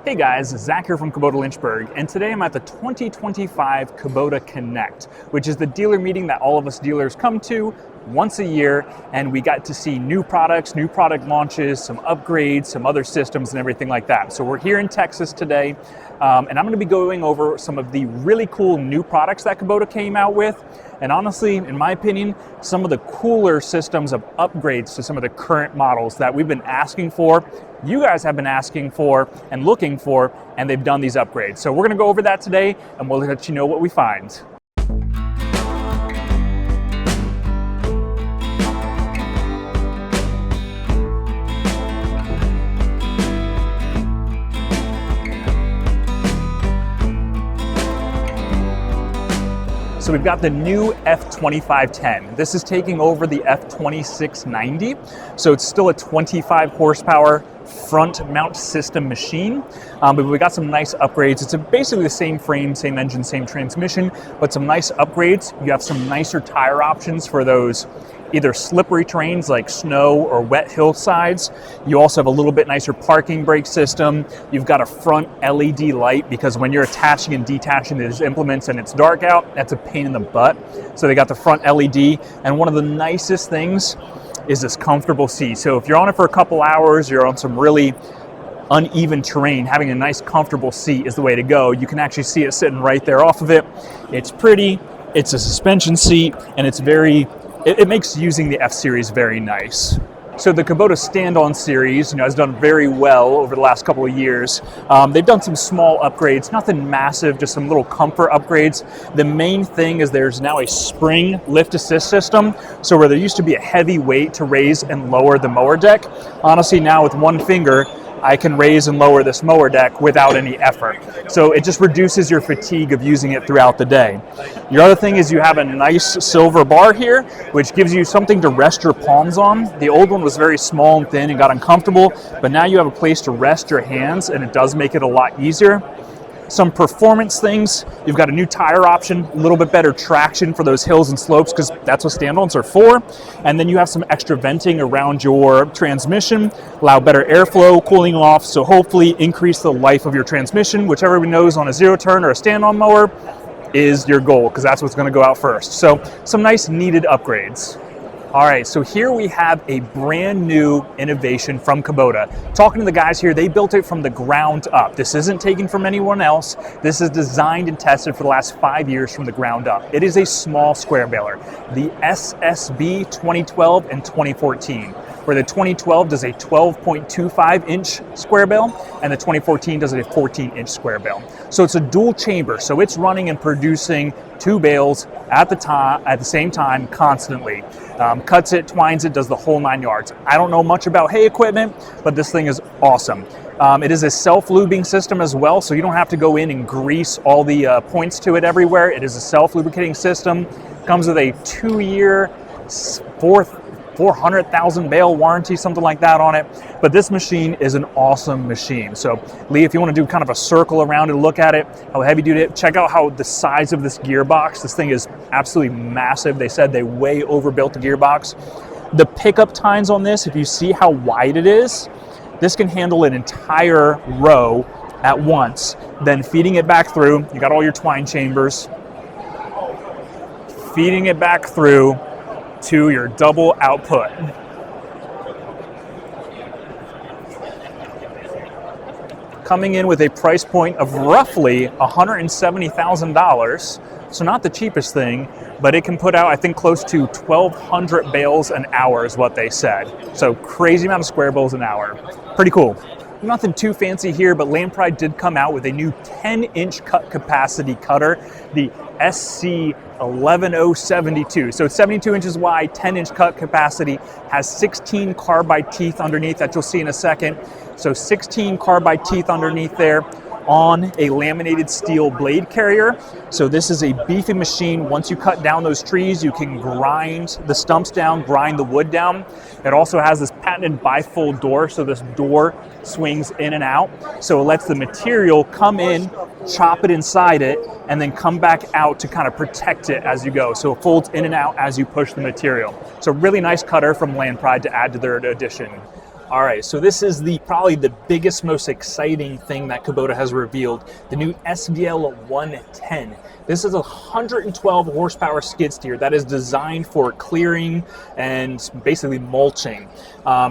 Hey guys, Zach here from Kubota Lynchburg, and today I'm at the 2025 Kubota Connect, which is the dealer meeting that all of us dealers come to once a year, and we got to see new products, new product launches, some upgrades, some other systems and everything like that. So we're here in Texas today, and I'm going to be going over some of the really cool new products that Kubota came out with, and honestly, in my opinion, some of the cooler systems of upgrades to some of the current models that we've been asking for, you guys have been asking for and looking for, and they've done these upgrades. So we're going to go over that today, and we'll let you know what we find. So we've got the new F2510. This is taking over the F2690. So it's still a 25 horsepower front mount system machine, but we got some nice upgrades. It's basically the same frame, same engine, same transmission, but some nice upgrades. You have some nicer tire options for those either slippery terrains like snow or wet hillsides. You also have a little bit nicer parking brake system. You've got a front LED light because when you're attaching and detaching these implements and it's dark out, that's a pain in the butt. So they got the front LED, and one of the nicest things is this comfortable seat. So if you're on it for a couple hours, you're on some really uneven terrain, having a nice comfortable seat is the way to go. You can actually see it sitting right there off of it. It's pretty, it's a suspension seat, and it's it makes using the F-Series very nice. So the Kubota stand-on series, has done very well over the last couple of years. They've done some small upgrades, nothing massive, just some little comfort upgrades. The main thing is there's now a spring lift assist system. So where there used to be a heavy weight to raise and lower the mower deck, honestly now with one finger, I can raise and lower this mower deck without any effort. So it just reduces your fatigue of using it throughout the day. Your other thing is you have a nice silver bar here, which gives you something to rest your palms on. The old one was very small and thin and got uncomfortable, but now you have a place to rest your hands, and it does make it a lot easier. Some performance things, you've got a new tire option, a little bit better traction for those hills and slopes because that's what stand-ons are for. And then you have some extra venting around your transmission, allow better airflow, cooling off, so hopefully increase the life of your transmission, which everyone knows on a zero turn or a stand-on mower is your goal because that's what's going to go out first. So some nice needed upgrades. All right, so here we have a brand new innovation from Kubota. Talking to the guys here, they built it from the ground up. This isn't taken from anyone else. This is designed and tested for the last 5 years from the ground up. It is a small square baler, the SSB 2012 and 2014, where the 2012 does a 12.25 inch square bale and the 2014 does a 14-inch square bale. So it's a dual chamber, so it's running and producing two bales at the same time constantly. Cuts it, twines it, does the whole 9 yards. I don't know much about hay equipment, but this thing is awesome. It is a self-lubing system as well, so you don't have to go in and grease all the points to it everywhere. It is a self-lubricating system. Comes with a 2-year, 400,000 bale warranty, something like that on it. But this machine is an awesome machine. So Lee, if you want to do kind of a circle around and look at it, how heavy duty it is, check out how the size of this gearbox, this thing is absolutely massive. They said they way overbuilt the gearbox. The pickup tines on this, if you see how wide it is, this can handle an entire row at once. Then feeding it back through, you got all your twine chambers, feeding it back through to your double output. Coming in with a price point of roughly $170,000, so not the cheapest thing, but it can put out, I think, close to 1,200 bales an hour is what they said. So crazy amount of square bales an hour. Pretty cool. Nothing too fancy here, but LandPride did come out with a new 10-inch cut capacity cutter, the SC 11072. So it's 72 inches wide, 10-inch cut capacity, has 16 carbide teeth underneath that you'll see in a second. So 16 carbide teeth underneath there on a laminated steel blade carrier. So this is a beefy machine. Once you cut down those trees, you can grind the stumps down, grind the wood down. It also has this patented bifold door, so this door swings in and out. So it lets the material come in, chop it inside it, and then come back out to kind of protect it as you go. So it folds in and out as you push the material. So really nice cutter from LandPride to add to their addition. All right, so this is probably the biggest, most exciting thing that Kubota has revealed, the new SVL 110. This is a 112 horsepower skid steer that is designed for clearing and basically mulching.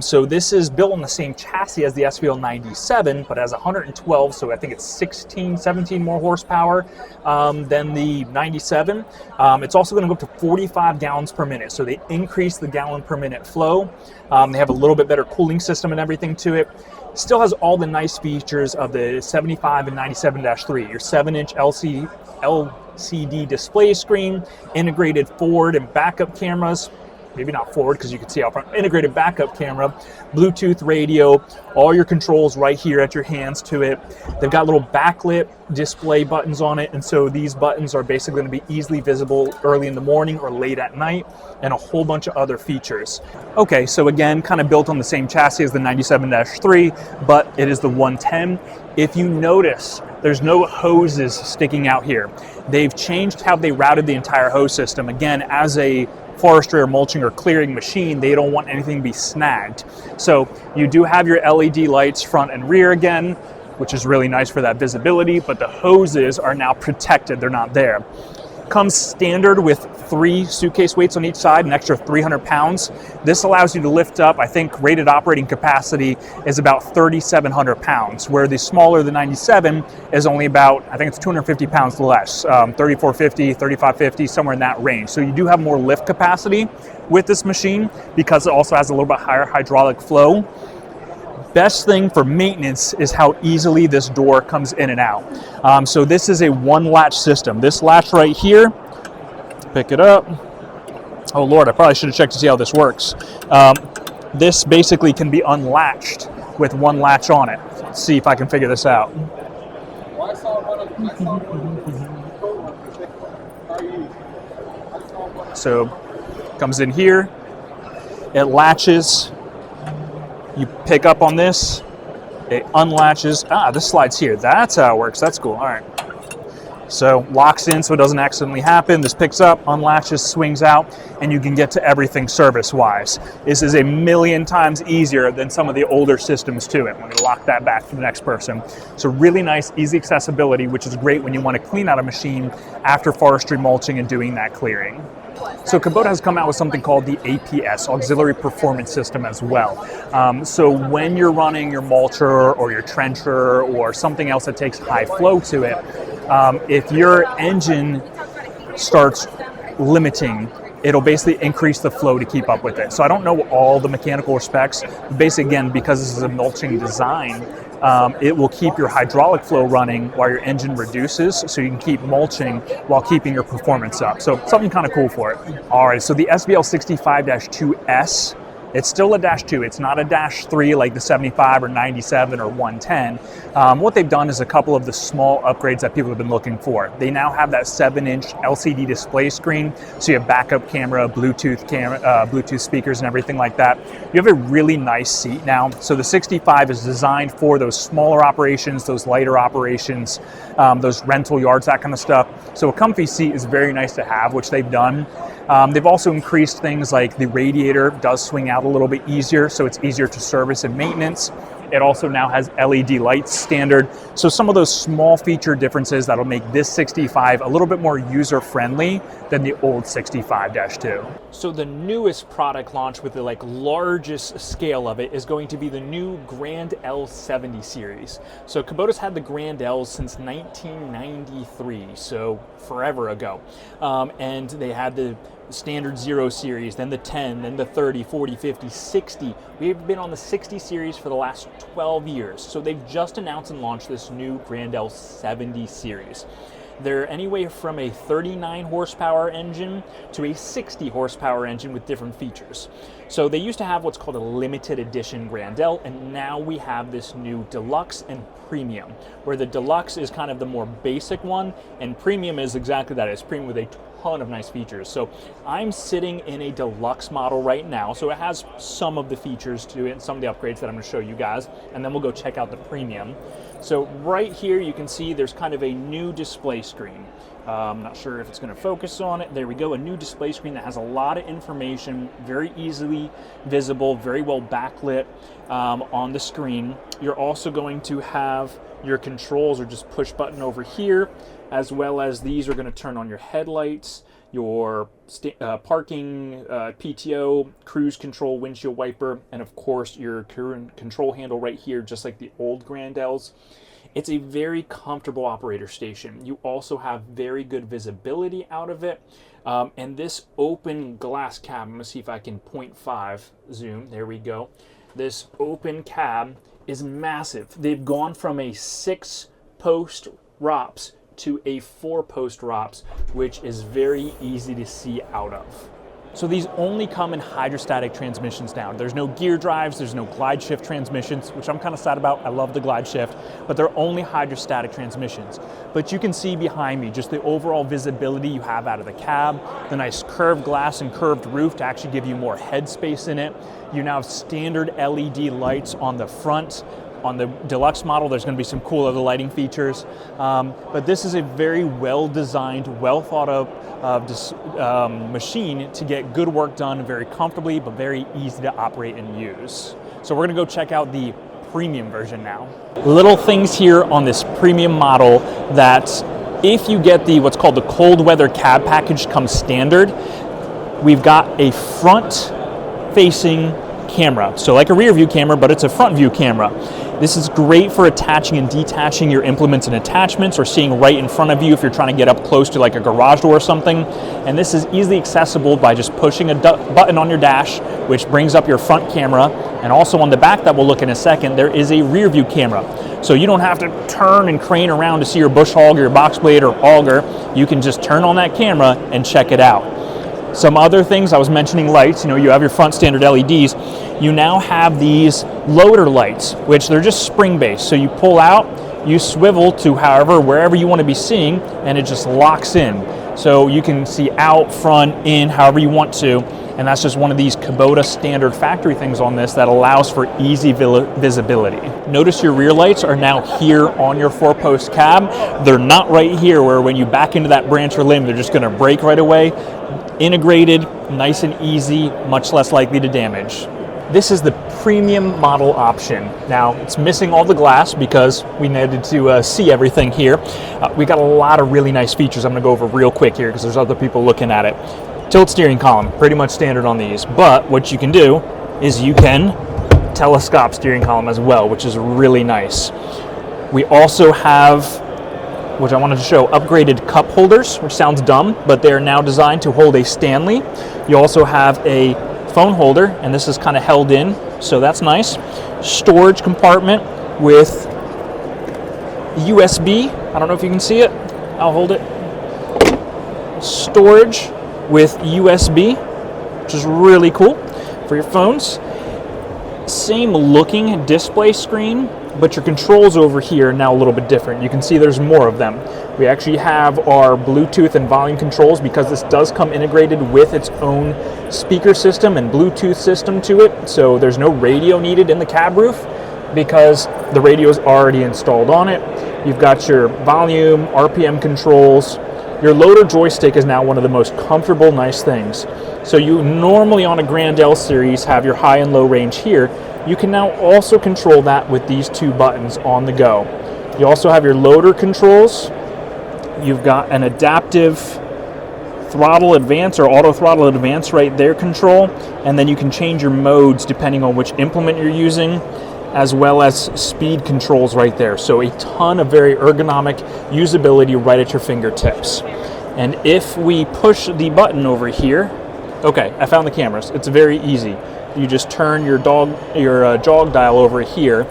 So this is built on the same chassis as the SVL 97, but has 112, so I think it's 16, 17 more horsepower than the 97. It's also going to go up to 45 gallons per minute, so they increase the gallon per minute flow. They have a little bit better cooling system and everything to it. Still has all the nice features of the 75 and 97-3. Your 7-inch LCD display screen, integrated forward and backup cameras. Maybe not forward because you can see out front. Integrated backup camera, Bluetooth radio, all your controls right here at your hands to it. They've got little backlit display buttons on it, and so these buttons are basically going to be easily visible early in the morning or late at night, and a whole bunch of other features. Okay, so again, kind of built on the same chassis as the 97-3, but it is the 110. If you notice, there's no hoses sticking out here. They've changed how they routed the entire hose system. Again, as a forestry or mulching or clearing machine, they don't want anything to be snagged. So you do have your LED lights front and rear again, which is really nice for that visibility, but the hoses are now protected, they're not there. Comes standard with 3 suitcase weights on each side, an extra 300 pounds. This allows you to lift up, I think rated operating capacity is about 3,700 pounds, where the smaller, the 97, is only about, I think it's 250 pounds less, 3,450, 3,550, somewhere in that range. So you do have more lift capacity with this machine because it also has a little bit higher hydraulic flow. Best thing for maintenance is how easily this door comes in and out. So this is a one latch system. This latch right here, pick it up. Oh Lord, I probably should have checked to see how this works. This basically can be unlatched with one latch on it. Let's see if I can figure this out. So comes in here, it latches. You pick up on this, it unlatches. This slides here. That's how it works. That's cool. All right. So locks in so it doesn't accidentally happen. This picks up, unlatches, swings out, and you can get to everything service-wise. This is a million times easier than some of the older systems to it. Let me lock that back for the next person. So really nice, easy accessibility, which is great when you want to clean out a machine after forestry mulching and doing that clearing. So Kubota has come out with something called the APS, Auxiliary Performance System, as well. So when you're running your mulcher or your trencher or something else that takes high flow to it, if your engine starts limiting, it'll basically increase the flow to keep up with it. So I don't know all the mechanical specs. Basically, again, because this is a mulching design, it will keep your hydraulic flow running while your engine reduces, so you can keep mulching while keeping your performance up. So something kind of cool for it. All right, so the SVL 65-2S, it's still a -2. It's not a -3 like the 75 or 97 or 110. What they've done is a couple of the small upgrades that people have been looking for. They now have that 7-inch LCD display screen, so you have backup camera, Bluetooth speakers and everything like that. You have a really nice seat now. So the 65 is designed for those smaller operations, those lighter operations, those rental yards, that kind of stuff. So a comfy seat is very nice to have, which they've done. They've also increased things like the radiator does swing out a little bit easier, so it's easier to service and maintenance. It also now has LED lights standard. So some of those small feature differences that'll make this 65 a little bit more user-friendly than the old 65-2. So the newest product launch with the largest scale of it is going to be the new Grand L70 series. So Kubota's had the Grand L since 1993, so forever ago. And they had the standard 0 series, then the 10, then the 30, 40, 50, 60. We've been on the 60 series for the last 12 years. So they've just announced and launched this new Grand L70 series. They're anywhere from a 39 horsepower engine to a 60 horsepower engine with different features. So they used to have what's called a limited edition Grand L, and now we have this new Deluxe and Premium, where the Deluxe is kind of the more basic one, and Premium is exactly that. It's Premium with a ton of nice features. So I'm sitting in a Deluxe model right now, so it has some of the features to it and some of the upgrades that I'm going to show you guys, and then we'll go check out the Premium. So right here you can see there's kind of a new display screen. I'm not sure if it's going to focus on it. There we go, a new display screen that has a lot of information, very easily visible, very well backlit on the screen. You're also going to have your controls, or just push button over here, as well as these are going to turn on your headlights, your parking, PTO, cruise control, windshield wiper, and of course your current control handle right here, just like the old Grand L's. It's a very comfortable operator station. You also have very good visibility out of it. And this open glass cab, I'm gonna see if I can 0.5 zoom, there we go. This open cab is massive. They've gone from a 6-post ROPS to a 4-post ROPS, which is very easy to see out of. So these only come in hydrostatic transmissions now. There's no gear drives, there's no glide shift transmissions, which I'm kind of sad about. I love the glide shift, but they're only hydrostatic transmissions. But you can see behind me just the overall visibility you have out of the cab, the nice curved glass and curved roof to actually give you more headspace in it. You now have standard LED lights on the front. On the deluxe model, there's going to be some cool other lighting features, but this is a very well-designed, well-thought-of machine to get good work done very comfortably, but very easy to operate and use. So we're going to go check out the premium version now. Little things here on this premium model that if you get the what's called the cold weather cab package comes standard, we've got a front-facing camera. So like a rear view camera, but it's a front view camera. This is great for attaching and detaching your implements and attachments, or seeing right in front of you if you're trying to get up close to like a garage door or something. And this is easily accessible by just pushing a button on your dash, which brings up your front camera. And also on the back, that we'll look in a second, there is a rear view camera. So you don't have to turn and crane around to see your bush hog or your box blade or auger. You can just turn on that camera and check it out. Some other things, I was mentioning lights, you have your front standard LEDs. You now have these loader lights, which they're just spring-based. So you pull out, you swivel to wherever you want to be seeing, and it just locks in. So you can see out, front, in, however you want to. And that's just one of these Kubota standard factory things on this that allows for easy visibility. Notice your rear lights are now here on your 4-post cab. They're not right here where when you back into that branch or limb, they're just going to break right away. Integrated, nice and easy, much less likely to damage. This is the premium model option. Now, it's missing all the glass because we needed to see everything here. We got a lot of really nice features I'm going to go over real quick here because there's other people looking at it. Tilt steering column, pretty much standard on these. But what you can do is you can telescope steering column as well, which is really nice. We also have, which I wanted to show, upgraded cup holders, which sounds dumb, but they're now designed to hold a Stanley. You also have a phone holder, and this is kind of held in, so that's nice. Storage compartment with USB. I don't know if you can see it. I'll hold it. Storage with USB, which is really cool for your phones. Same looking display screen, but your controls over here are now a little bit different. You can see there's more of them. We actually have our Bluetooth and volume controls because this does come integrated with its own speaker system and Bluetooth system to it. So there's no radio needed in the cab roof because the radio is already installed on it. You've got your volume, RPM controls. Your loader joystick is now one of the most comfortable, nice things. So you normally on a Grand L series have your high and low range here. You can now also control that with these 2 buttons on the go. You also have your loader controls. You've got an adaptive throttle advance or auto throttle advance right there control, and then you can change your modes depending on which implement you're using, as well as speed controls right there. So a ton of very ergonomic usability right at your fingertips. And if we push the button over here, okay, I found the cameras. It's very easy. You just turn your jog dial over here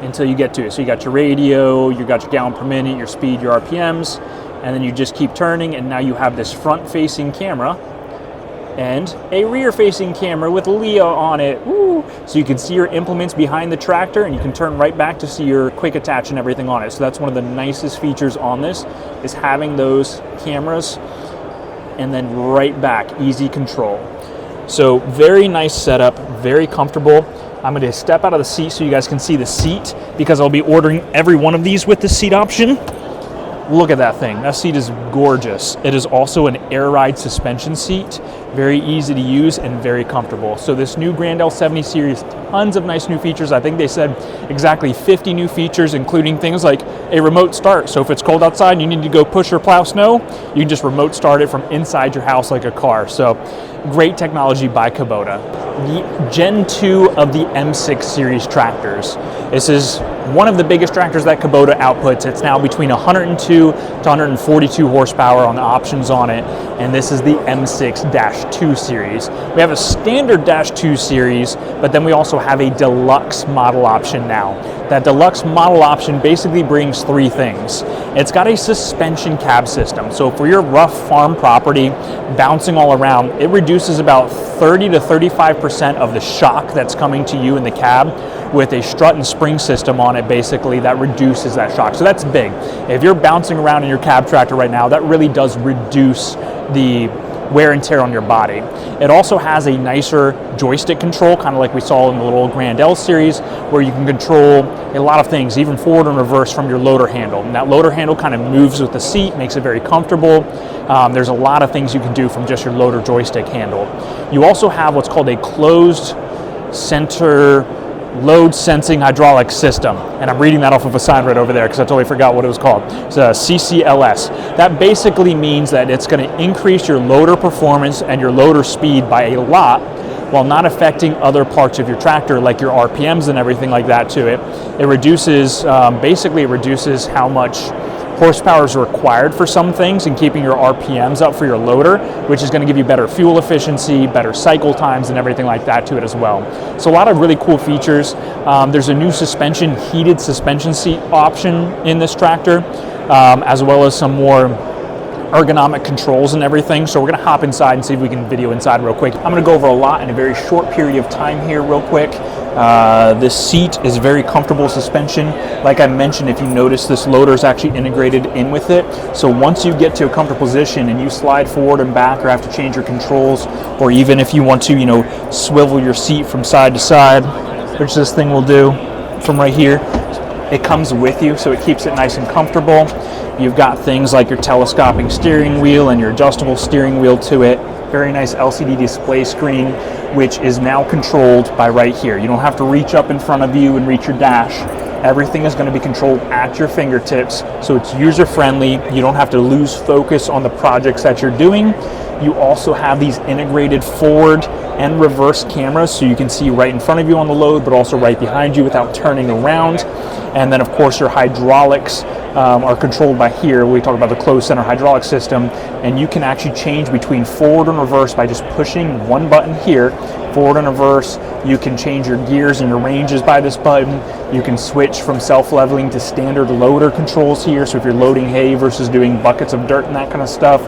until you get to it. So you got your radio, you got your gallon per minute, your speed, your RPMs, and then you just keep turning, and now you have this front-facing camera and a rear-facing camera with Leo on it. Woo! So you can see your implements behind the tractor, and you can turn right back to see your quick attach and everything on it. So that's one of the nicest features on this, is having those cameras and then right back, easy control. So very nice setup, very comfortable. I'm going to step out of the seat so you guys can see the seat, because I'll be ordering every one of these with the seat option. Look at that thing. That seat is gorgeous. It is also an air ride suspension seat. Very easy to use and very comfortable. So this new Grand L70 series, tons of nice new features. I think they said exactly 50 new features, including things like a remote start. So if it's cold outside and you need to go push or plow snow, you can just remote start it from inside your house like a car. So great technology by Kubota. The Gen 2 of the M6 series tractors. This is one of the biggest tractors that Kubota outputs. It's now between 102 to 142 horsepower on the options on it, and this is the M6-2 series. We have a standard -2 series, but then we also have a deluxe model option now. That deluxe model option basically brings three things. It's got a suspension cab system, so for your rough farm property, bouncing all around, it reduces about 30 to 35% of the shock that's coming to you in the cab with a strut and spring system on it, basically, that reduces that shock. So that's big. If you're bouncing around in your cab tractor right now, that really does reduce the wear and tear on your body. It also has a nicer joystick control, kind of like we saw in the little Grand L series, where you can control a lot of things, even forward and reverse from your loader handle. And that loader handle kind of moves with the seat, makes it very comfortable. There's a lot of things you can do from just your loader joystick handle. You also have what's called a closed center load sensing hydraulic system, and I'm reading that off of a sign right over there because I totally forgot what it was called. It's a CCLS. That basically means that it's going to increase your loader performance and your loader speed by a lot, while not affecting other parts of your tractor like your RPMs and everything like that to it. It reduces, basically it reduces how much horsepower is required for some things and keeping your RPMs up for your loader, which is going to give you better fuel efficiency, better cycle times, and everything like that to it as well. So a lot of really cool features. There's a new suspension, heated suspension seat option in this tractor, as well as some more ergonomic controls and everything. So we're going to hop inside and see if we can video inside real quick. I'm going to go over a lot in a very short period of time here real quick. This seat is very comfortable suspension. Like I mentioned, if you notice, this loader is actually integrated in with it. So once you get to a comfortable position and you slide forward and back or have to change your controls, or even if you want to, swivel your seat from side to side, which this thing will do from right here, it comes with you, so it keeps it nice and comfortable. You've got things like your telescoping steering wheel and your adjustable steering wheel to it. Very nice LCD display screen, which is now controlled by right here. You don't have to reach up in front of you and reach your dash. Everything is going to be controlled at your fingertips, so it's user-friendly. You don't have to lose focus on the projects that you're doing. You also have these integrated forward and reverse cameras, so you can see right in front of you on the load, but also right behind you without turning around. And then, of course, your hydraulics are controlled by here. We talk about the closed center hydraulic system, and you can actually change between forward and reverse by just pushing one button here, forward and reverse. You can change your gears and your ranges by this button. You can switch from self-leveling to standard loader controls here, so if you're loading hay versus doing buckets of dirt and that kind of stuff.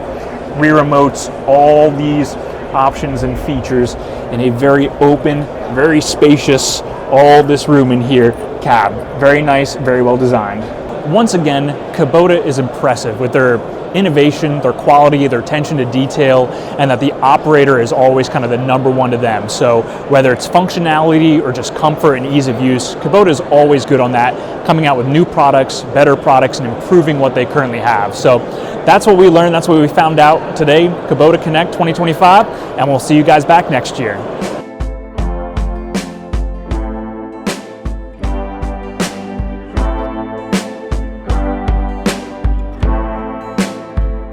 Rear remotes, all these options and features in a very open, very spacious, all this room in here cab. Very nice, very well designed. Once again, Kubota is impressive with their innovation, their quality, their attention to detail, and that the operator is always kind of the number one to them. So whether it's functionality or just comfort and ease of use, Kubota is always good on that, coming out with new products, better products, and improving what they currently have. So that's what we learned, that's what we found out today, Kubota Connect 2025, and we'll see you guys back next year.